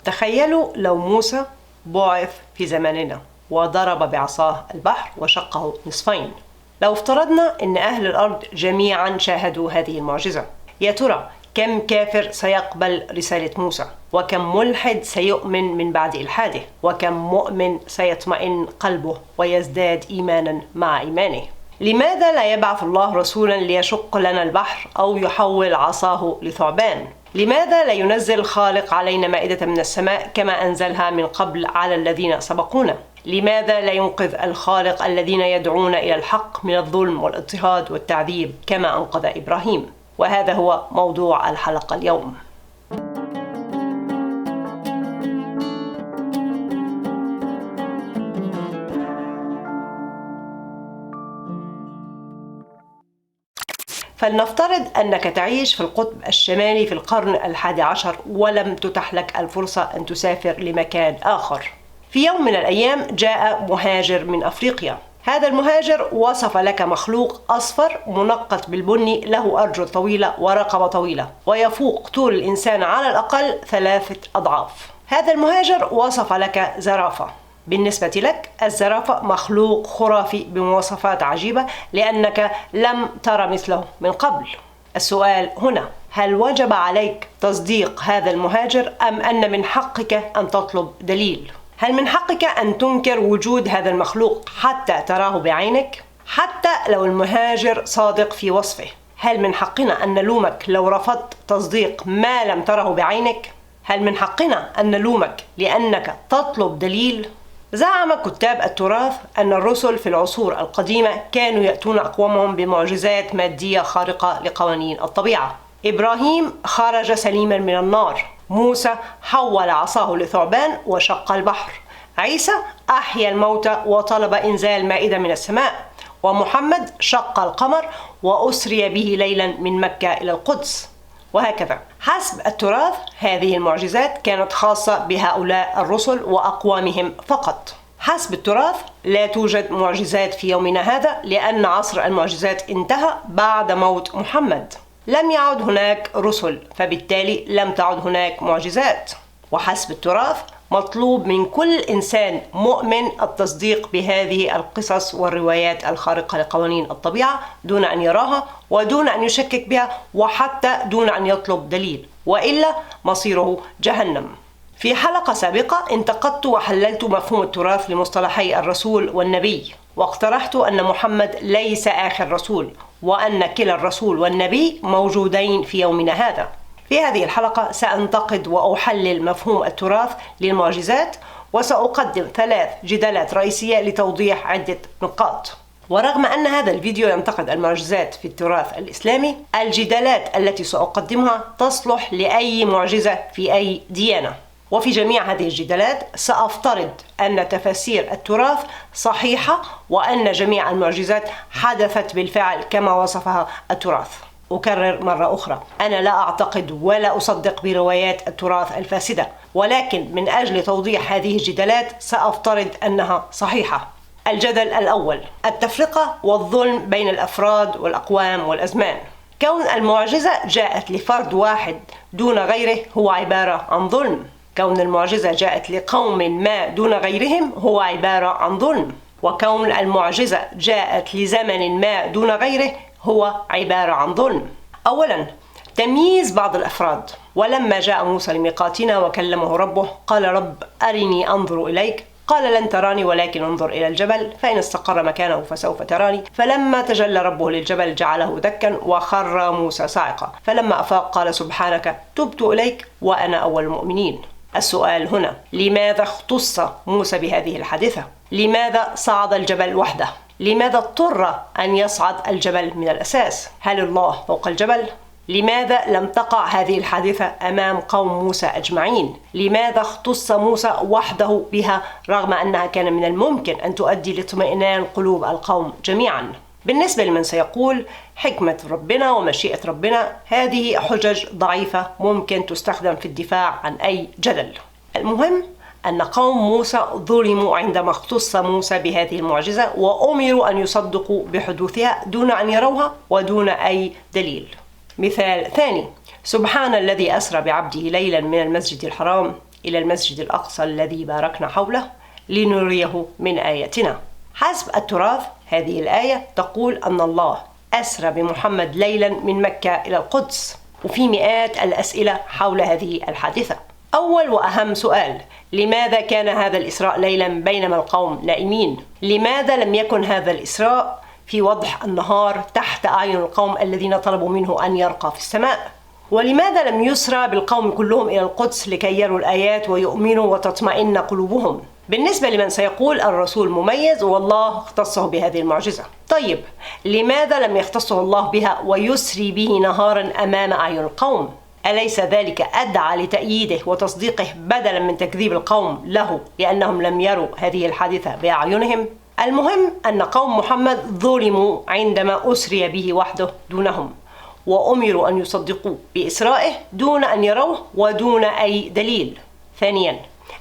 تخيلوا لو موسى بعث في زماننا وضرب بعصاه البحر وشقه نصفين. لو افترضنا أن أهل الأرض جميعا شاهدوا هذه المعجزة، يا ترى كم كافر سيقبل رسالة موسى؟ وكم ملحد سيؤمن من بعد إلحاده؟ وكم مؤمن سيطمئن قلبه ويزداد إيمانا مع إيمانه؟ لماذا لا يبعث الله رسولا ليشق لنا البحر أو يحول عصاه لثعبان؟ لماذا لا ينزل الخالق علينا مائدة من السماء كما أنزلها من قبل على الذين سبقونا؟ لماذا لا ينقذ الخالق الذين يدعون إلى الحق من الظلم والاضطهاد والتعذيب كما أنقذ إبراهيم؟ وهذا هو موضوع الحلقة اليوم. فلنفترض أنك تعيش في القطب الشمالي في القرن 11 ولم تتح لك الفرصة أن تسافر لمكان آخر. في يوم من الأيام جاء مهاجر من أفريقيا. هذا المهاجر وصف لك مخلوق أصفر منقط بالبني، له أرجل طويلة ورقبة طويلة ويفوق طول الإنسان على الأقل 3 أضعاف. هذا المهاجر وصف لك زرافة. بالنسبة لك الزرافة مخلوق خرافي بمواصفات عجيبة لأنك لم ترى مثله من قبل. السؤال هنا: هل وجب عليك تصديق هذا المهاجر أم أن من حقك أن تطلب دليل؟ هل من حقك أن تنكر وجود هذا المخلوق حتى تراه بعينك؟ حتى لو المهاجر صادق في وصفه، هل من حقنا أن نلومك لو رفضت تصديق ما لم تره بعينك؟ هل من حقنا أن نلومك لأنك تطلب دليل؟ زعم كتاب التراث أن الرسل في العصور القديمة كانوا يأتون أقوامهم بمعجزات مادية خارقة لقوانين الطبيعة. إبراهيم خرج سليما من النار، موسى حول عصاه لثعبان وشق البحر، عيسى أحيا الموتى وطلب إنزال مائدة من السماء، ومحمد شق القمر وأسري به ليلا من مكة إلى القدس، وهكذا. حسب التراث هذه المعجزات كانت خاصة بهؤلاء الرسل وأقوامهم فقط. حسب التراث لا توجد معجزات في يومنا هذا لأن عصر المعجزات انتهى بعد موت محمد. لم يعد هناك رسل، فبالتالي لم تعد هناك معجزات. وحسب التراث مطلوب من كل إنسان مؤمن التصديق بهذه القصص والروايات الخارقة لقوانين الطبيعة دون أن يراها ودون أن يشكك بها وحتى دون أن يطلب دليل، وإلا مصيره جهنم. في حلقة سابقة انتقدت وحللت مفهوم التراث لمصطلحي الرسول والنبي، واقترحت أن محمد ليس آخر رسول وأن كلا الرسول والنبي موجودين في يومنا هذا. في هذه الحلقة سأنتقد وأحلل مفهوم التراث للمعجزات، وسأقدم 3 جدالات رئيسية لتوضيح عدة نقاط. ورغم أن هذا الفيديو ينتقد المعجزات في التراث الإسلامي، الجدالات التي سأقدمها تصلح لأي معجزة في أي ديانة. وفي جميع هذه الجدالات سأفترض أن تفاسير التراث صحيحة وأن جميع المعجزات حدثت بالفعل كما وصفها التراث. أكرر مرة أخرى، أنا لا أعتقد ولا أصدق بروايات التراث الفاسدة، ولكن من أجل توضيح هذه الجدالات سأفترض أنها صحيحة. الجدل الأول: التفرقة والظلم بين الأفراد والأقوام والأزمان. كون المعجزة جاءت لفرد واحد دون غيره هو عبارة عن ظلم. كون المعجزة جاءت لقوم ما دون غيرهم هو عبارة عن ظلم. وكون المعجزة جاءت لزمن ما دون غيره هو عبارة عن ظلم. أولا، تمييز بعض الأفراد. ولما جاء موسى لميقاتنا وكلمه ربه قال: رب أرني أنظر إليك، قال: لن تراني ولكن انظر إلى الجبل فإن استقر مكانه فسوف تراني. فلما تجلى ربه للجبل جعله دكا وخر موسى صاعقا، فلما أفاق قال: سبحانك تبت إليك وأنا أول المؤمنين. السؤال هنا: لماذا اختص موسى بهذه الحادثة؟ لماذا صعد الجبل وحده؟ لماذا اضطر أن يصعد الجبل من الأساس؟ هل الله فوق الجبل؟ لماذا لم تقع هذه الحادثة أمام قوم موسى أجمعين؟ لماذا اختص موسى وحده بها رغم أنها كان من الممكن أن تؤدي لاطمئنان قلوب القوم جميعا؟ بالنسبة لمن سيقول حكمة ربنا ومشيئة ربنا، هذه حجج ضعيفة ممكن تستخدم في الدفاع عن أي جدل. المهم أن قوم موسى ظلموا عندما اختص موسى بهذه المعجزة وأمروا أن يصدقوا بحدوثها دون أن يروها ودون أي دليل. مثال ثاني: سبحان الذي أسرى بعبده ليلا من المسجد الحرام إلى المسجد الأقصى الذي باركنا حوله لنريه من آياتنا. حسب التراث هذه الآية تقول أن الله أسرى بمحمد ليلا من مكة إلى القدس، وفي مئات الأسئلة حول هذه الحادثة. أول وأهم سؤال: لماذا كان هذا الإسراء ليلا بينما القوم نائمين؟ لماذا لم يكن هذا الإسراء في وضح النهار تحت أعين القوم الذين طلبوا منه أن يرقى في السماء؟ ولماذا لم يسرى بالقوم كلهم إلى القدس لكي يروا الآيات ويؤمنوا وتطمئن قلوبهم؟ بالنسبة لمن سيقول الرسول مميز والله اختصه بهذه المعجزة، طيب لماذا لم يختصه الله بها ويسري به نهارا أمام أعين القوم؟ أليس ذلك أدعى لتأييده وتصديقه بدلا من تكذيب القوم له لأنهم لم يروا هذه الحادثة بأعينهم؟ المهم أن قوم محمد ظلموا عندما أسري به وحده دونهم، وأمروا أن يصدقوا بإسرائه دون أن يروه ودون أي دليل. ثانيا،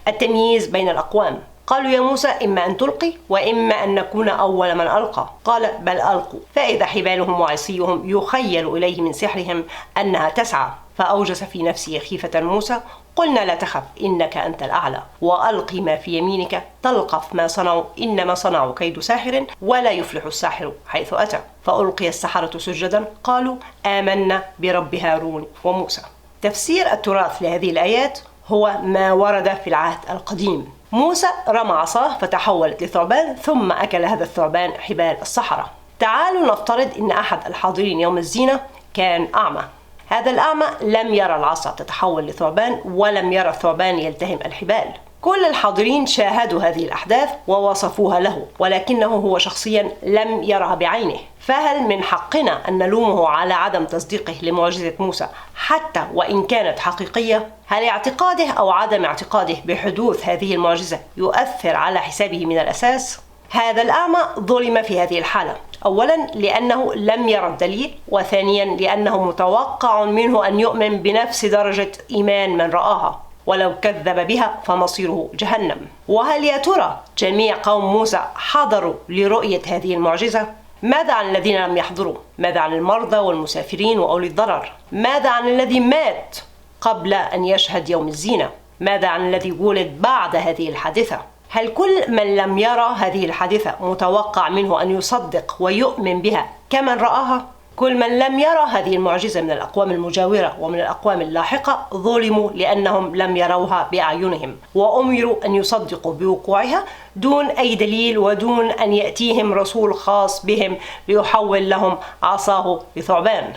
التمييز بين الأقوام. قالوا يا موسى إما أن تلقي وإما أن نكون أول من ألقى، قال بل ألقوا، فإذا حبالهم وعصيهم يخيل إليه من سحرهم أنها تسعى، فأوجس في نفسه خيفة موسى. قلنا لا تخف إنك أنت الأعلى، وألقي ما في يمينك تلقف ما صنعوا إنما صنعوا كيد ساحر ولا يفلح الساحر حيث أتى. فألقي السحرة سجدا قالوا آمنا برب هارون وموسى. تفسير التراث لهذه الآيات هو ما ورد في العهد القديم. موسى رمى عصاه فتحولت لثعبان ثم أكل هذا الثعبان حبال السحرة. تعالوا نفترض أن أحد الحاضرين يوم الزينة كان أعمى. هذا الأعمى لم يرى العصا تتحول لثعبان ولم يرى الثعبان يلتهم الحبال. كل الحاضرين شاهدوا هذه الأحداث ووصفوها له، ولكنه هو شخصيا لم يرها بعينه. فهل من حقنا أن نلومه على عدم تصديقه لمعجزة موسى حتى وإن كانت حقيقية؟ هل اعتقاده أو عدم اعتقاده بحدوث هذه المعجزة يؤثر على حسابه من الأساس؟ هذا الأعمى ظلم في هذه الحالة، أولا لأنه لم يرى الدليل، وثانيا لأنه متوقع منه أن يؤمن بنفس درجة إيمان من رآها، ولو كذب بها فمصيره جهنم. وهل يا ترى جميع قوم موسى حضروا لرؤية هذه المعجزة؟ ماذا عن الذين لم يحضروا؟ ماذا عن المرضى والمسافرين وأولي الضرر؟ ماذا عن الذي مات قبل أن يشهد يوم الزينة؟ ماذا عن الذي ولد بعد هذه الحادثة؟ هل كل من لم يرى هذه الحادثة متوقع منه أن يصدق ويؤمن بها كمن رآها؟ كل من لم يرى هذه المعجزة من الأقوام المجاورة ومن الأقوام اللاحقة ظلموا لأنهم لم يروها بأعينهم، وأمروا أن يصدقوا بوقوعها دون أي دليل ودون أن يأتيهم رسول خاص بهم ليحول لهم عصاه لثعبان.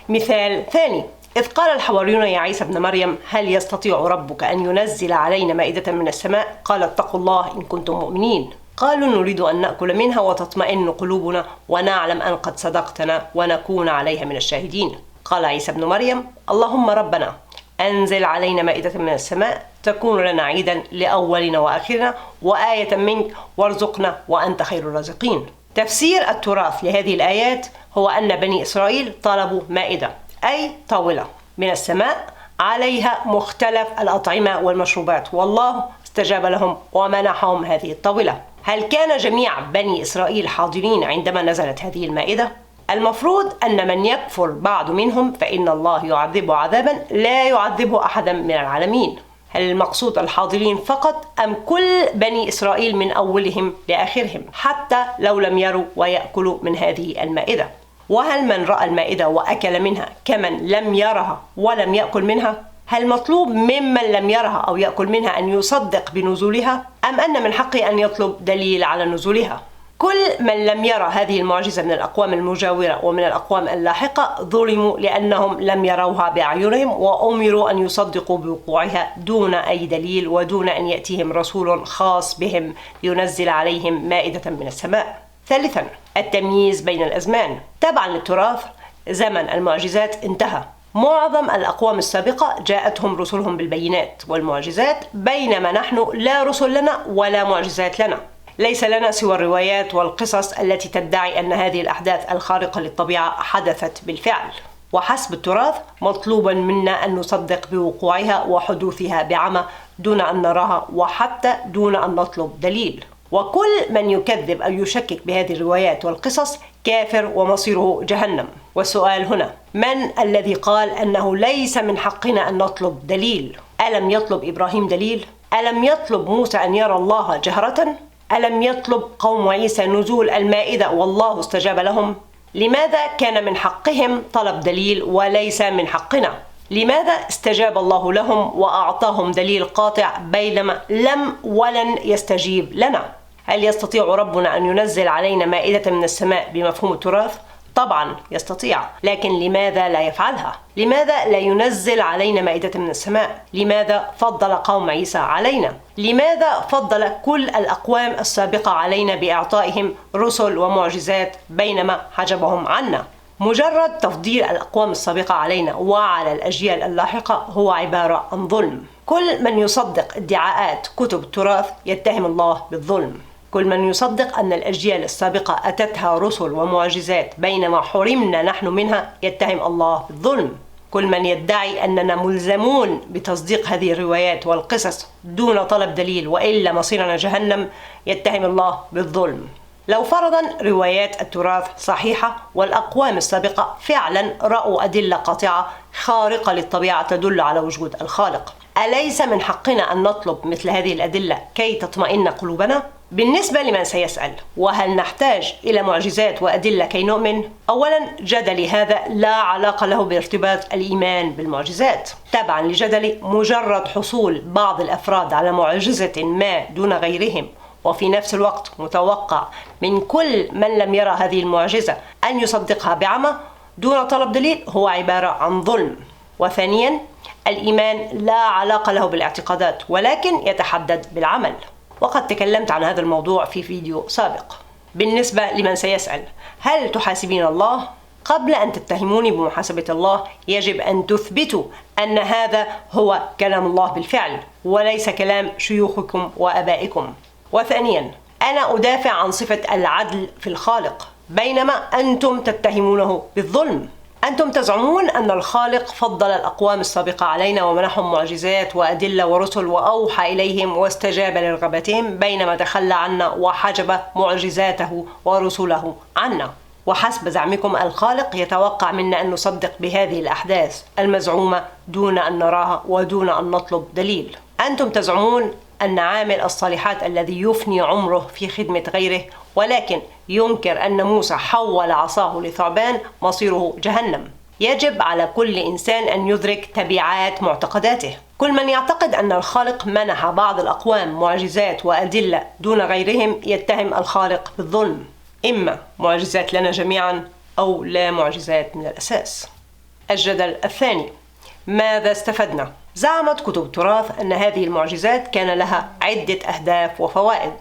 مثال ثاني: إذ قال الحواريون يا عيسى ابن مريم هل يستطيع ربك أن ينزل علينا مائدة من السماء؟ قال اتقوا الله إن كنتم مؤمنين. قالوا نريد أن نأكل منها وتطمئن قلوبنا ونعلم أن قد صدقتنا ونكون عليها من الشاهدين. قال عيسى ابن مريم اللهم ربنا أنزل علينا مائدة من السماء تكون لنا عيدا لأولنا وآخرنا وآية منك وارزقنا وأنت خير الرازقين. تفسير التراث لهذه الآيات هو أن بني إسرائيل طلبوا مائدة، أي طاولة من السماء عليها مختلف الأطعمة والمشروبات، والله استجاب لهم ومنحهم هذه الطاولة. هل كان جميع بني إسرائيل حاضرين عندما نزلت هذه المائدة؟ المفروض أن من يكفر بعد منهم فإن الله يعذبه عذابا لا يعذبه أحدا من العالمين. هل المقصود الحاضرين فقط أم كل بني إسرائيل من أولهم لآخرهم حتى لو لم يروا ويأكلوا من هذه المائدة؟ وهل من رأى المائدة وأكل منها كمن لم يرها ولم يأكل منها؟ هل مطلوب ممن لم يرها أو يأكل منها أن يصدق بنزولها أم أن من حقه أن يطلب دليل على نزولها؟ كل من لم يرى هذه المعجزة من الأقوام المجاورة ومن الأقوام اللاحقة ظلموا لأنهم لم يروها بأعينهم وأمروا أن يصدقوا بوقوعها دون أي دليل ودون أن يأتيهم رسول خاص بهم ينزل عليهم مائدة من السماء. ثالثا، التمييز بين الأزمان. تبعا للتراث زمن المعجزات انتهى. معظم الأقوام السابقة جاءتهم رسلهم بالبينات والمعجزات، بينما نحن لا رسل لنا ولا معجزات لنا. ليس لنا سوى الروايات والقصص التي تدعي أن هذه الأحداث الخارقة للطبيعة حدثت بالفعل، وحسب التراث مطلوبا منا أن نصدق بوقوعها وحدوثها بعمى دون أن نراها وحتى دون أن نطلب دليل. وكل من يكذب أو يشكك بهذه الروايات والقصص كافر ومصيره جهنم. والسؤال هنا: من الذي قال أنه ليس من حقنا أن نطلب دليل؟ ألم يطلب إبراهيم دليل؟ ألم يطلب موسى أن يرى الله جهرة؟ ألم يطلب قوم عيسى نزول المائدة والله استجاب لهم؟ لماذا كان من حقهم طلب دليل وليس من حقنا؟ لماذا استجاب الله لهم وأعطاهم دليل قاطع بينما لم ولن يستجيب لنا؟ هل يستطيع ربنا أن ينزل علينا مائدة من السماء بمفهوم التراث؟ طبعا يستطيع، لكن لماذا لا يفعلها؟ لماذا لا ينزل علينا مائدة من السماء؟ لماذا فضل قوم عيسى علينا؟ لماذا فضل كل الأقوام السابقة علينا بإعطائهم رسل ومعجزات بينما حجبهم عنا؟ مجرد تفضيل الأقوام السابقة علينا وعلى الأجيال اللاحقة هو عبارة عن ظلم. كل من يصدق ادعاءات كتب التراث يتهم الله بالظلم. كل من يصدق أن الأجيال السابقة أتتها رسل ومعجزات بينما حرمنا نحن منها يتهم الله بالظلم. كل من يدعي أننا ملزمون بتصديق هذه الروايات والقصص دون طلب دليل وإلا مصيرنا جهنم يتهم الله بالظلم. لو فرضا روايات التراث صحيحة والأقوام السابقة فعلا رأوا أدلة قاطعة خارقة للطبيعة تدل على وجود الخالق، أليس من حقنا أن نطلب مثل هذه الأدلة كي تطمئن قلوبنا؟ بالنسبة لمن سيسأل وهل نحتاج إلى معجزات وأدلة كي نؤمن؟ أولا جدلي هذا لا علاقة له بارتباط الإيمان بالمعجزات. تبعا لجدلي مجرد حصول بعض الأفراد على معجزة ما دون غيرهم وفي نفس الوقت متوقع من كل من لم يرى هذه المعجزة أن يصدقها بعمى دون طلب دليل هو عبارة عن ظلم. وثانيا الإيمان لا علاقة له بالاعتقادات ولكن يتحدد بالعمل، وقد تكلمت عن هذا الموضوع في فيديو سابق. بالنسبة لمن سيسأل هل تحاسبين الله؟ قبل أن تتهموني بمحاسبة الله يجب أن تثبتوا أن هذا هو كلام الله بالفعل وليس كلام شيوخكم وأبائكم. وثانيا أنا أدافع عن صفة العدل في الخالق بينما أنتم تتهمونه بالظلم. أنتم تزعمون أن الخالق فضل الأقوام السابقة علينا ومنحهم معجزات وأدلة ورسل وأوحى إليهم واستجاب لرغبتهم بينما تخلى عنا وحجب معجزاته ورسله عنا. وحسب زعمكم الخالق يتوقع منا أن نصدق بهذه الأحداث المزعومة دون أن نراها ودون أن نطلب دليل. أنتم تزعمون أن عامل الصالحات الذي يفني عمره في خدمة غيره ولكن ينكر أن موسى حول عصاه لثعبان مصيره جهنم. يجب على كل إنسان أن يدرك تبعات معتقداته. كل من يعتقد أن الخالق منح بعض الأقوام معجزات وأدلة دون غيرهم يتهم الخالق بالظلم، إما معجزات لنا جميعا أو لا معجزات من الأساس. الجدل الثاني، ماذا استفدنا؟ زعمت كتب التراث أن هذه المعجزات كان لها عدة أهداف وفوائد.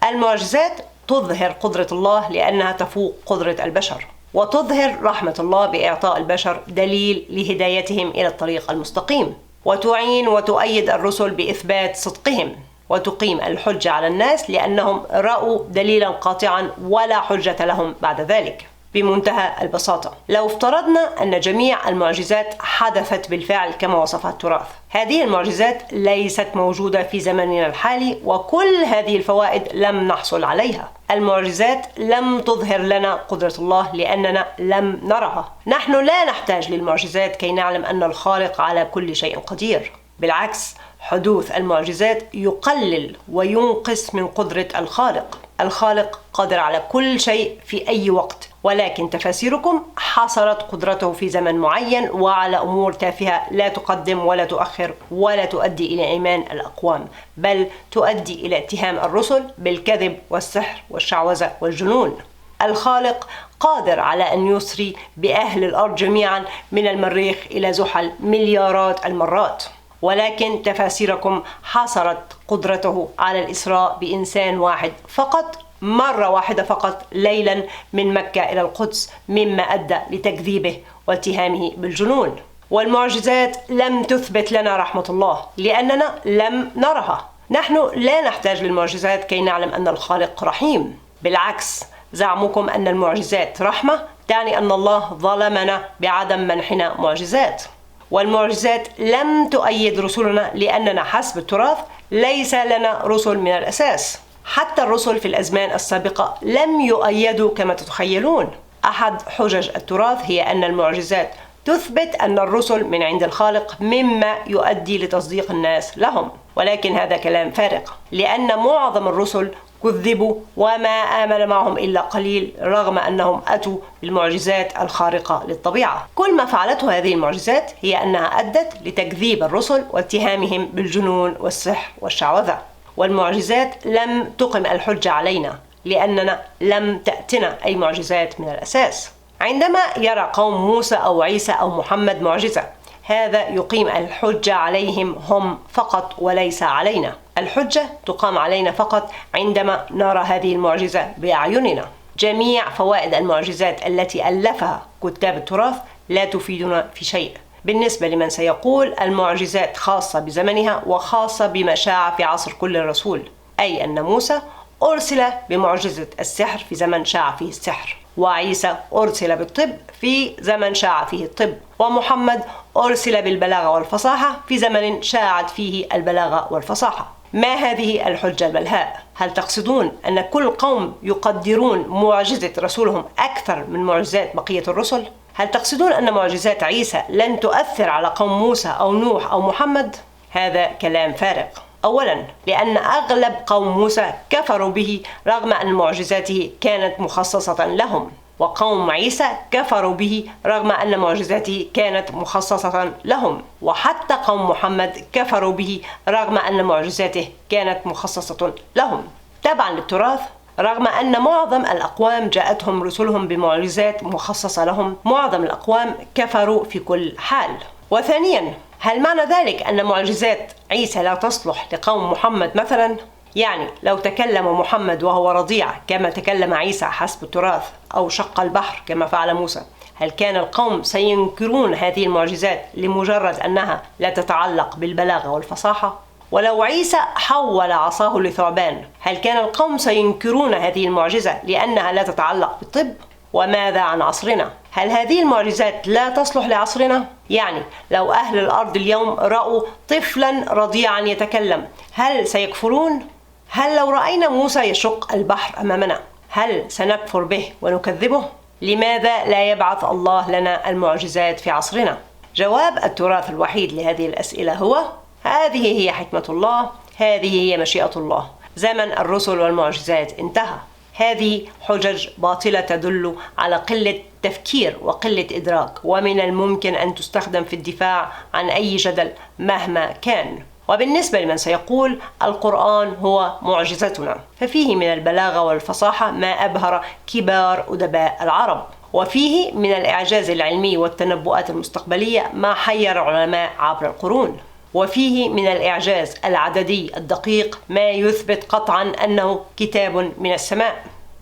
المعجزات تظهر قدرة الله لأنها تفوق قدرة البشر، وتظهر رحمة الله بإعطاء البشر دليل لهدايتهم إلى الطريق المستقيم، وتعين وتؤيد الرسل بإثبات صدقهم، وتقيم الحجة على الناس لأنهم رأوا دليلا قاطعا ولا حجة لهم بعد ذلك. بمنتهى البساطة لو افترضنا أن جميع المعجزات حدثت بالفعل كما وصفها التراث، هذه المعجزات ليست موجودة في زمننا الحالي وكل هذه الفوائد لم نحصل عليها. المعجزات لم تظهر لنا قدرة الله لأننا لم نرها. نحن لا نحتاج للمعجزات كي نعلم أن الخالق على كل شيء قدير. بالعكس حدوث المعجزات يقلل وينقص من قدرة الخالق. الخالق قادر على كل شيء في أي وقت، ولكن تفاسيركم حصرت قدرته في زمن معين وعلى أمور تافهة لا تقدم ولا تؤخر ولا تؤدي إلى إيمان الأقوام، بل تؤدي إلى اتهام الرسل بالكذب والسحر والشعوذة والجنون. الخالق قادر على أن يسري بأهل الأرض جميعا من المريخ إلى زحل مليارات المرات، ولكن تفاسيركم حصرت قدرته على الإسراء بإنسان واحد فقط مرة واحدة فقط ليلا من مكة إلى القدس، مما أدى لتكذيبه واتهامه بالجنون. والمعجزات لم تثبت لنا رحمة الله لأننا لم نرها. نحن لا نحتاج للمعجزات كي نعلم أن الخالق رحيم. بالعكس زعمكم أن المعجزات رحمة تعني أن الله ظلمنا بعدم منحنا معجزات. والمعجزات لم تؤيد رسلنا لأننا حسب التراث ليس لنا رسل من الأساس. حتى الرسل في الأزمان السابقة لم يؤيدوا كما تتخيلون. أحد حجج التراث هي أن المعجزات تثبت أن الرسل من عند الخالق مما يؤدي لتصديق الناس لهم، ولكن هذا كلام فارغ، لأن معظم الرسل كذبوا وما آمن معهم إلا قليل، رغم أنهم أتوا بالمعجزات الخارقة للطبيعة. كل ما فعلته هذه المعجزات هي أنها أدت لتكذيب الرسل واتهامهم بالجنون والسحر والشعوذة، والمعجزات لم تقم الحجة علينا لأننا لم تأتنا أي معجزات من الأساس. عندما يرى قوم موسى أو عيسى أو محمد معجزة، هذا يقيم الحجة عليهم هم فقط وليس علينا. الحجة تقام علينا فقط عندما نرى هذه المعجزة بأعيننا. جميع فوائد المعجزات التي ألفها كتاب التراث لا تفيدنا في شيء بالنسبة لمن سيقول المعجزات خاصة بزمنها وخاصة بما شاع في عصر كل رسول، أي أن موسى أرسل بمعجزة السحر في زمن شاع فيه السحر، وعيسى أرسل بالطب في زمن شاع فيه الطب، ومحمد أرسل بالبلاغة والفصاحة في زمن شاعت فيه البلاغة والفصاحة. ما هذه الحجة البلهاء؟ هل تقصدون أن كل قوم يقدرون معجزة رسولهم أكثر من معجزات بقية الرسل؟ هل تقصدون أن معجزات عيسى لن تؤثر على قوم موسى أو نوح أو محمد؟ هذا كلام فارغ. أولا، لأن أغلب قوم موسى كفروا به رغم أن معجزاته كانت مخصصة لهم، وقوم عيسى كفروا به رغم أن معجزاته كانت مخصصة لهم، وحتى قوم محمد كفروا به رغم أن معجزاته كانت مخصصة لهم. تبعا للتراث، رغم أن معظم الأقوام جاءتهم رسلهم بمعجزات مخصصة لهم، معظم الأقوام كفروا في كل حال. وثانيا، هل معنى ذلك أن معجزات عيسى لا تصلح لقوم محمد مثلا؟ يعني لو تكلم محمد وهو رضيع كما تكلم عيسى حسب التراث، أو شق البحر كما فعل موسى، هل كان القوم سينكرون هذه المعجزات لمجرد أنها لا تتعلق بالبلاغة والفصاحة؟ ولو عيسى حول عصاه لثعبان، هل كان القوم سينكرون هذه المعجزة لأنها لا تتعلق بالطب؟ وماذا عن عصرنا؟ هل هذه المعجزات لا تصلح لعصرنا؟ يعني لو أهل الأرض اليوم رأوا طفلا رضيعا يتكلم، هل سيكفرون؟ هل لو رأينا موسى يشق البحر أمامنا، هل سنكفر به ونكذبه؟ لماذا لا يبعث الله لنا المعجزات في عصرنا؟ جواب التراث الوحيد لهذه الأسئلة هو: هذه هي حكمة الله، هذه هي مشيئة الله، زمن الرسل والمعجزات انتهى. هذه حجج باطلة تدل على قلة تفكير وقلة إدراك، ومن الممكن أن تستخدم في الدفاع عن أي جدل مهما كان. وبالنسبة لمن سيقول القرآن هو معجزتنا، ففيه من البلاغة والفصاحة ما أبهر كبار أدباء العرب، وفيه من الإعجاز العلمي والتنبؤات المستقبلية ما حير العلماء عبر القرون، وفيه من الإعجاز العددي الدقيق ما يثبت قطعا أنه كتاب من السماء.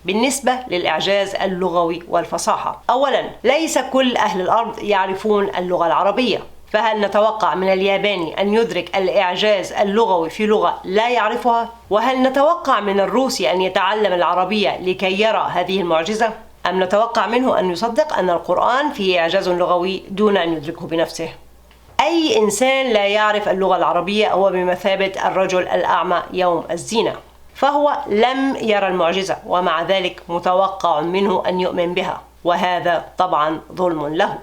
بالنسبة للإعجاز اللغوي والفصاحة، أولا، ليس كل أهل الأرض يعرفون اللغة العربية، فهل نتوقع من الياباني أن يدرك الإعجاز اللغوي في لغة لا يعرفها؟ وهل نتوقع من الروسي أن يتعلم العربية لكي يرى هذه المعجزة؟ أم نتوقع منه أن يصدق أن القرآن فيه إعجاز لغوي دون أن يدركه بنفسه؟ أي إنسان لا يعرف اللغة العربية هو بمثابة الرجل الأعمى يوم الزينة، فهو لم يرى المعجزة ومع ذلك متوقع منه أن يؤمن بها، وهذا طبعا ظلم له.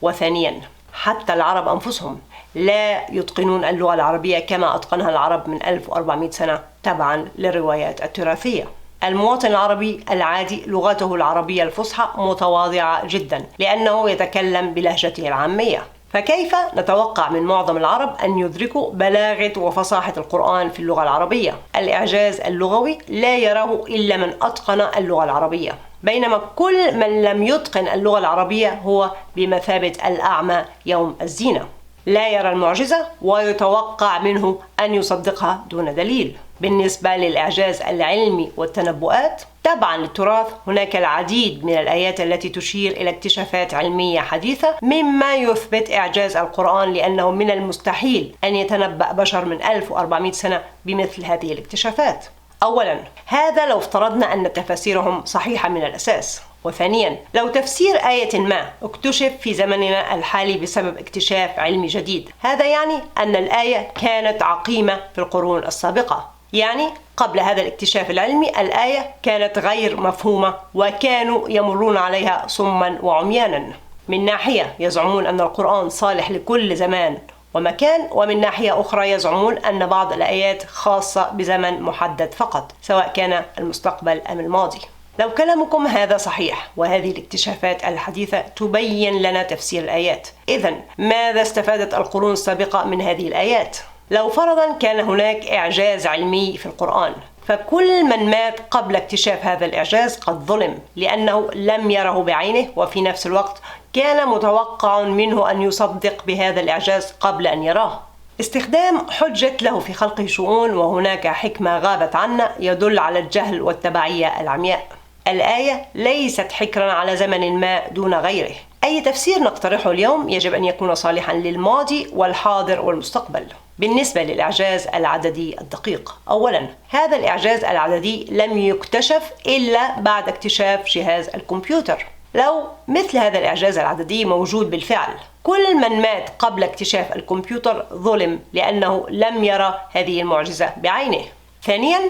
وثانيا، حتى العرب أنفسهم لا يتقنون اللغة العربية كما أتقنها العرب من 1400 سنة تبعا للروايات التراثية. المواطن العربي العادي لغته العربية الفصحى متواضعة جدا لأنه يتكلم بلهجته العامية، فكيف نتوقع من معظم العرب أن يدركوا بلاغة وفصاحة القرآن في اللغة العربية؟ الإعجاز اللغوي لا يراه إلا من أتقن اللغة العربية، بينما كل من لم يتقن اللغة العربية هو بمثابة الأعمى يوم الزينة، لا يرى المعجزة ويتوقع منه أن يصدقها دون دليل. بالنسبة للإعجاز العلمي والتنبؤات، تبعا للتراث هناك العديد من الآيات التي تشير إلى اكتشافات علمية حديثة مما يثبت إعجاز القرآن، لأنه من المستحيل أن يتنبأ بشر من 1400 سنة بمثل هذه الاكتشافات. أولا، هذا لو افترضنا أن تفاسيرهم صحيحة من الأساس. وثانيا، لو تفسير آية ما اكتشف في زمننا الحالي بسبب اكتشاف علمي جديد، هذا يعني أن الآية كانت عقيمة في القرون السابقة، يعني قبل هذا الاكتشاف العلمي الآية كانت غير مفهومة وكانوا يمرون عليها صما وعميانا. من ناحية يزعمون أن القرآن صالح لكل زمان ومكان، ومن ناحية أخرى يزعمون أن بعض الآيات خاصة بزمن محدد فقط، سواء كان المستقبل أم الماضي. لو كلامكم هذا صحيح وهذه الاكتشافات الحديثة تبين لنا تفسير الآيات، إذن ماذا استفادت القرون السابقة من هذه الآيات؟ لو فرضا كان هناك إعجاز علمي في القرآن، فكل من مات قبل اكتشاف هذا الإعجاز قد ظلم، لأنه لم يره بعينه، وفي نفس الوقت كان متوقع منه أن يصدق بهذا الإعجاز قبل أن يراه. استخدام حجة له في خلقه شؤون وهناك حكمة غابت عنا يدل على الجهل والتبعية العمياء. الآية ليست حكرا على زمن ما دون غيره. أي تفسير نقترحه اليوم يجب أن يكون صالحا للماضي والحاضر والمستقبل. بالنسبة للإعجاز العددي الدقيق، أولا هذا الإعجاز العددي لم يكتشف إلا بعد اكتشاف جهاز الكمبيوتر. لو مثل هذا الإعجاز العددي موجود بالفعل، كل من مات قبل اكتشاف الكمبيوتر ظلم، لأنه لم يرى هذه المعجزة بعينه. ثانيا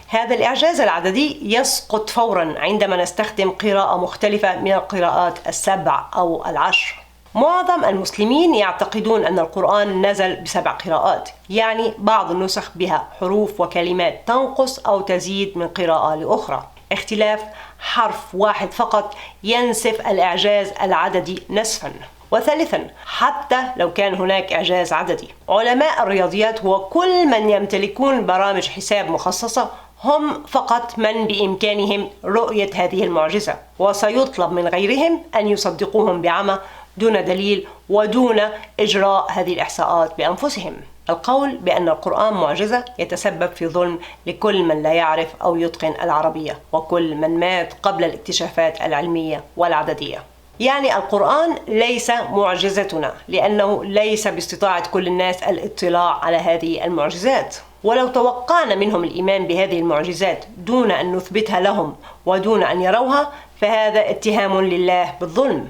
هذا الإعجاز العددي يسقط فورا عندما نستخدم قراءة مختلفة من القراءات السبع أو العشر. معظم المسلمين يعتقدون أن القرآن نزل ب7 قراءات، يعني بعض النسخ بها حروف وكلمات تنقص أو تزيد من قراءة لأخرى. اختلاف حرف واحد فقط ينسف الإعجاز العددي نسفا. وثالثا حتى لو كان هناك إعجاز عددي، علماء الرياضيات وكل من يمتلكون برامج حساب مخصصة هم فقط من بإمكانهم رؤية هذه المعجزة، وسيطلب من غيرهم أن يصدقوهم بعمى دون دليل ودون إجراء هذه الإحصاءات بأنفسهم. القول بأن القرآن معجزة يتسبب في ظلم لكل من لا يعرف أو يتقن العربية وكل من مات قبل الاكتشافات العلمية والعددية. يعني القرآن ليس معجزتنا، لأنه ليس باستطاعة كل الناس الاطلاع على هذه المعجزات. ولو توقعنا منهم الإيمان بهذه المعجزات دون أن نثبتها لهم ودون أن يروها، فهذا اتهام لله بالظلم.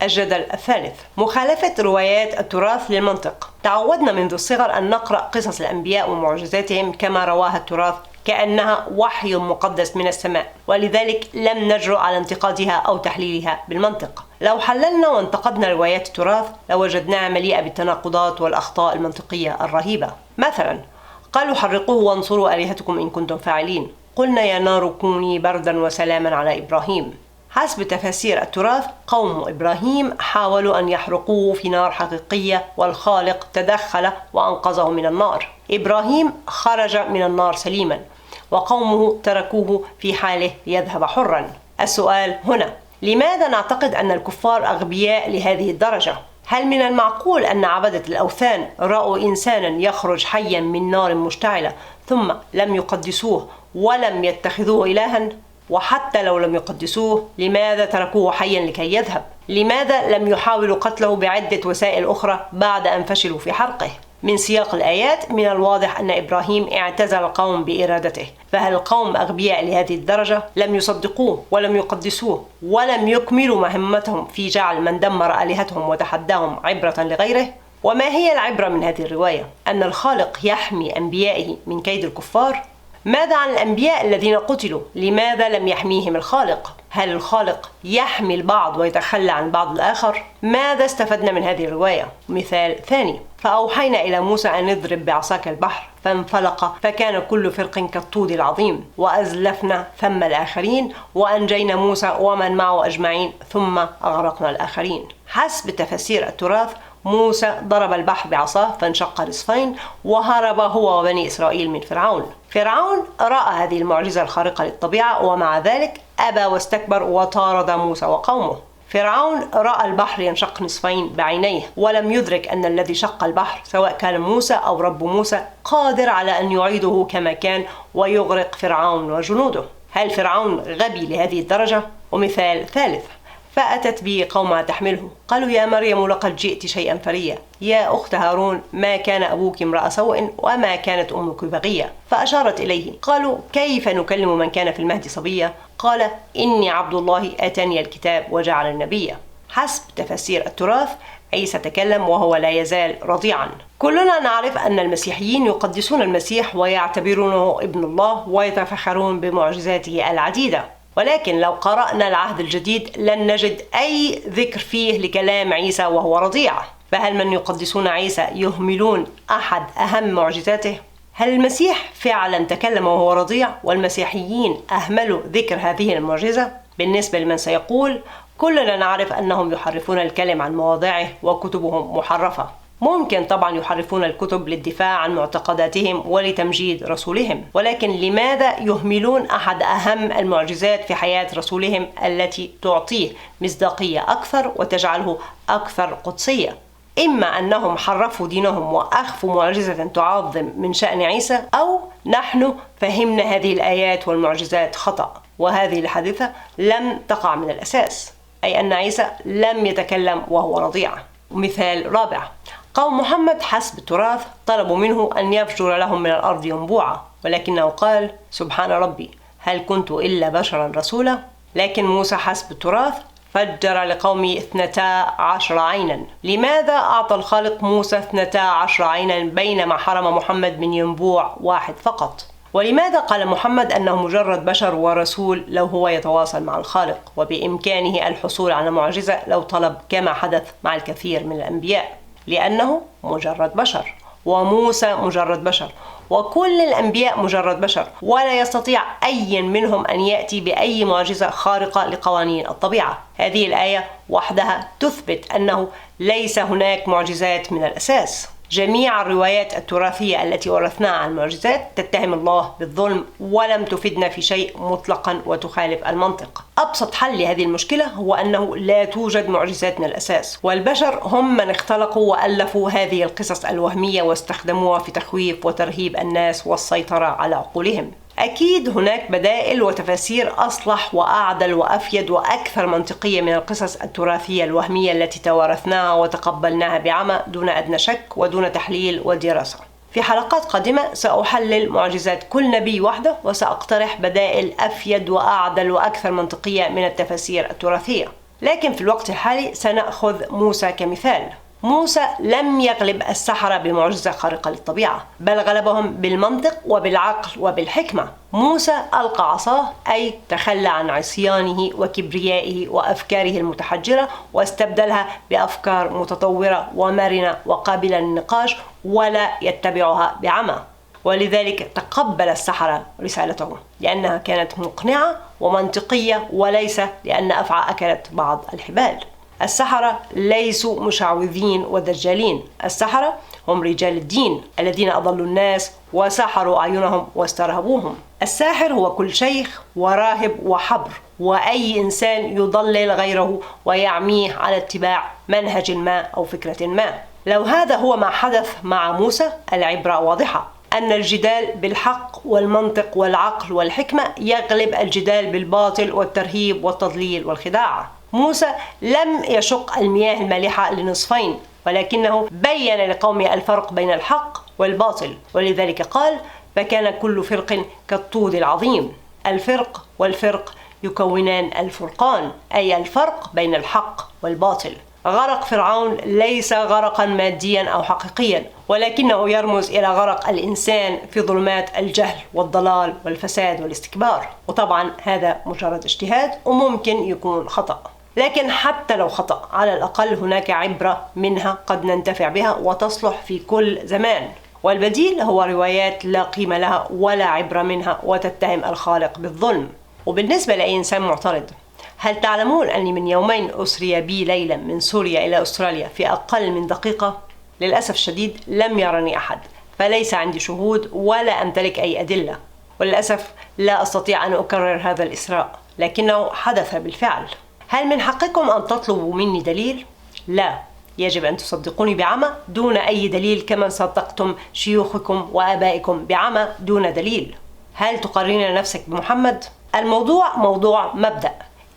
الجدل الثالث مخالفة روايات التراث للمنطق. تعودنا منذ الصغر أن نقرأ قصص الأنبياء ومعجزاتهم كما رواها التراث كأنها وحي مقدس من السماء، ولذلك لم نجرؤ على انتقادها أو تحليلها بالمنطق. لو حللنا وانتقدنا روايات التراث لوجدناها مليئة بالتناقضات والأخطاء المنطقية الرهيبة. مثلا قالوا حرقوه وانصروا آلهتكم إن كنتم فاعلين، قلنا يا نار كوني بردا وسلاما على إبراهيم. حسب تفاسير التراث قوم إبراهيم حاولوا أن يحرقوه في نار حقيقية، والخالق تدخل وأنقذه من النار. إبراهيم خرج من النار سليما، وقومه تركوه في حاله ليذهب حرا. السؤال هنا، لماذا نعتقد أن الكفار أغبياء لهذه الدرجة؟ هل من المعقول أن عبدة الأوثان رأوا إنسانا يخرج حيا من نار مشتعلة ثم لم يقدسوه ولم يتخذوه إلها؟ وحتى لو لم يقدسوه، لماذا تركوه حيا لكي يذهب؟ لماذا لم يحاولوا قتله بعدة وسائل أخرى بعد أن فشلوا في حرقه؟ من سياق الآيات من الواضح أن إبراهيم اعتزل القوم بإرادته، فهل القوم أغبياء لهذه الدرجة؟ لم يصدقوه ولم يقدسوه ولم يكملوا مهمتهم في جعل من دمر آلهتهم وتحداهم عبرة لغيره؟ وما هي العبرة من هذه الرواية؟ أن الخالق يحمي أنبيائه من كيد الكفار؟ ماذا عن الأنبياء الذين قتلوا؟ لماذا لم يحميهم الخالق؟ هل الخالق يحمي البعض ويتخلى عن بعض الآخر؟ ماذا استفدنا من هذه الرواية؟ مثال ثاني، فأوحينا إلى موسى أن اضرب بعصاك البحر فانفلق فكان كل فرق كالطود العظيم وأزلفنا ثم الآخرين وأنجينا موسى ومن معه أجمعين ثم أغرقنا الآخرين. حسب تفسير التراث موسى ضرب البحر بعصاه فانشق نصفين وهرب هو وبني إسرائيل من فرعون. فرعون رأى هذه المعجزة الخارقة للطبيعة ومع ذلك أبى واستكبر وطارد موسى وقومه. فرعون رأى البحر ينشق نصفين بعينيه ولم يدرك أن الذي شق البحر سواء كان موسى أو رب موسى قادر على أن يعيده كما كان ويغرق فرعون وجنوده. هل فرعون غبي لهذه الدرجة؟ ومثال ثالث، فأتت به قومها تحمله قالوا يا مريم لقد جئت شيئا فريا يا أخت هارون ما كان أبوك امرأ سوء وما كانت أمك بغية. فأشارت إليه قالوا كيف نكلم من كان في المهد صبيا؟ قال إني عبد الله آتاني الكتاب وجعل نبيا. حسب تفسير التراث عيسى تكلم وهو لا يزال رضيعا. كلنا نعرف أن المسيحيين يقدسون المسيح ويعتبرونه ابن الله ويتفخرون بمعجزاته العديدة. ولكن لو قرأنا العهد الجديد لن نجد أي ذكر فيه لكلام عيسى وهو رضيع. فهل من يقدسون عيسى يهملون أحد أهم معجزاته؟ هل المسيح فعلا تكلم وهو رضيع والمسيحيين أهملوا ذكر هذه المعجزة؟ بالنسبة لمن سيقول كلنا نعرف أنهم يحرفون الكلم عن مواضعه وكتبهم محرفة. ممكن طبعا يحرفون الكتب للدفاع عن معتقداتهم ولتمجيد رسولهم، ولكن لماذا يهملون أحد أهم المعجزات في حياة رسولهم التي تعطيه مصداقية أكثر وتجعله أكثر قدسية؟ إما أنهم حرفوا دينهم وأخفوا معجزة تعظم من شأن عيسى، أو نحن فهمنا هذه الآيات والمعجزات خطأ، وهذه الحادثة لم تقع من الأساس، أي أن عيسى لم يتكلم وهو رضيع. مثال رابع: قوم محمد حسب التراث طلبوا منه أن يفجر لهم من الأرض ينبوعا، ولكنه قال: سبحان ربي هل كنت إلا بشرا رسولا؟ لكن موسى حسب التراث فجر لقومه 12 عينا. لماذا أعطى الخالق موسى 12 عينا بينما حرم محمد من ينبوع واحد فقط؟ ولماذا قال محمد أنه مجرد بشر ورسول لو هو يتواصل مع الخالق وبإمكانه الحصول على معجزة لو طلب، كما حدث مع الكثير من الأنبياء؟ لأنه مجرد بشر، وموسى مجرد بشر، وكل الأنبياء مجرد بشر، ولا يستطيع أي منهم أن يأتي بأي معجزة خارقة لقوانين الطبيعة. هذه الآية وحدها تثبت أنه ليس هناك معجزات من الأساس. جميع الروايات التراثية التي ورثناها عن المعجزات تتهم الله بالظلم ولم تفيدنا في شيء مطلقا وتخالف المنطق. أبسط حل لهذه المشكلة هو أنه لا توجد معجزات من الأساس، والبشر هم من اختلقوا وألفوا هذه القصص الوهمية واستخدموها في تخويف وترهيب الناس والسيطرة على عقولهم. أكيد هناك بدائل وتفاسير أصلح وأعدل وأفيد وأكثر منطقية من القصص التراثية الوهمية التي توارثناها وتقبلناها بعمى دون أدنى شك ودون تحليل ودراسة. في حلقات قادمة سأحلل معجزات كل نبي وحده، وسأقترح بدائل أفيد وأعدل وأكثر منطقية من التفاسير التراثية. لكن في الوقت الحالي سنأخذ موسى كمثال. موسى لم يغلب السحرة بمعجزة خارقة للطبيعة، بل غلبهم بالمنطق وبالعقل وبالحكمة. موسى ألقى عصاه، أي تخلى عن عصيانه وكبريائه وأفكاره المتحجرة واستبدلها بأفكار متطورة ومرنة وقابلة للنقاش ولا يتبعها بعمى. ولذلك تقبل السحرة رسالته لأنها كانت مقنعة ومنطقية، وليس لأن أفعى أكلت بعض الحبال. السحرة ليسوا مشعوذين ودجالين، السحرة هم رجال الدين الذين أضلوا الناس وسحروا أعينهم واسترهبوهم. الساحر هو كل شيخ وراهب وحبر وأي إنسان يضلل غيره ويعميه على اتباع منهج ما أو فكرة ما. لو هذا هو ما حدث مع موسى، العبرة واضحة، أن الجدال بالحق والمنطق والعقل والحكمة يغلب الجدال بالباطل والترهيب والتضليل والخداع. موسى لم يشق المياه المالحة لنصفين، ولكنه بين لقومه الفرق بين الحق والباطل، ولذلك قال: فكان كل فرق كالطود العظيم. الفرق والفرق يكونان الفرقان، أي الفرق بين الحق والباطل. غرق فرعون ليس غرقا ماديا أو حقيقيا، ولكنه يرمز إلى غرق الإنسان في ظلمات الجهل والضلال والفساد والاستكبار. وطبعا هذا مجرد اجتهاد وممكن يكون خطأ، لكن حتى لو خطأ على الأقل هناك عبرة منها قد ننتفع بها وتصلح في كل زمان. والبديل هو روايات لا قيمة لها ولا عبرة منها وتتهم الخالق بالظلم. وبالنسبة لأي إنسان معترض: هل تعلمون أني من يومين أسري بي ليلا من سوريا إلى أستراليا في أقل من دقيقة؟ للأسف الشديد لم يرني أحد، فليس عندي شهود ولا أمتلك أي أدلة، وللأسف لا أستطيع أن أكرر هذا الإسراء، لكنه حدث بالفعل. هل من حقكم أن تطلبوا مني دليل؟ لا، يجب أن تصدقوني بعمى دون أي دليل، كما صدقتم شيوخكم وآبائكم بعمى دون دليل. هل تقارنين نفسك بمحمد؟ الموضوع موضوع مبدأ،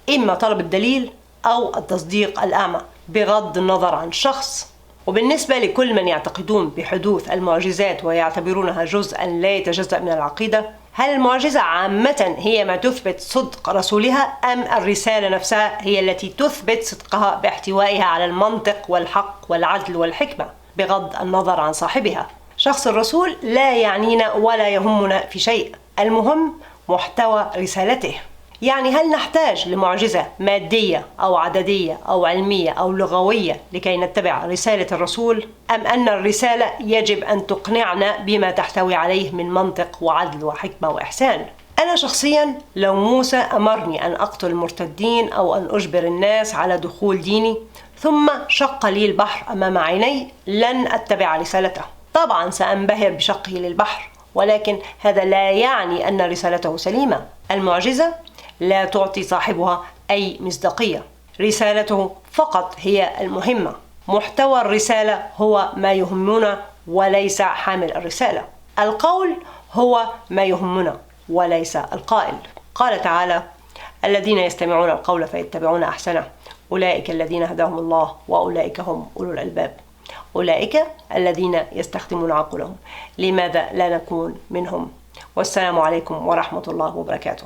إما طلب الدليل أو التصديق الأعمى بغض النظر عن الشخص. وبالنسبة لكل من يعتقدون بحدوث المعجزات ويعتبرونها جزءا لا يتجزأ من العقيدة، هل المعجزة عامة هي ما تثبت صدق رسولها، أم الرسالة نفسها هي التي تثبت صدقها باحتوائها على المنطق والحق والعدل والحكمة بغض النظر عن صاحبها؟ شخص الرسول لا يعنينا ولا يهمنا في شيء، المهم محتوى رسالته. يعني هل نحتاج لمعجزة مادية أو عددية أو علمية أو لغوية لكي نتبع رسالة الرسول؟ أم أن الرسالة يجب أن تقنعنا بما تحتوي عليه من منطق وعدل وحكمة وإحسان؟ أنا شخصيا لو موسى أمرني أن أقتل المرتدين أو أن أجبر الناس على دخول ديني ثم شق لي البحر أمام عيني لن أتبع رسالته. طبعا سأنبهر بشقه للبحر، ولكن هذا لا يعني أن رسالته سليمة. المعجزة لا تعطي صاحبها أي مصداقية، رسالته فقط هي المهمة. محتوى الرسالة هو ما يهمنا وليس حامل الرسالة. القول هو ما يهمنا وليس القائل. قال تعالى: الذين يستمعون القول فيتبعون أحسنه أولئك الذين هداهم الله وأولئك هم أولو الألباب. أولئك الذين يستخدمون عقولهم. لماذا لا نكون منهم؟ والسلام عليكم ورحمة الله وبركاته.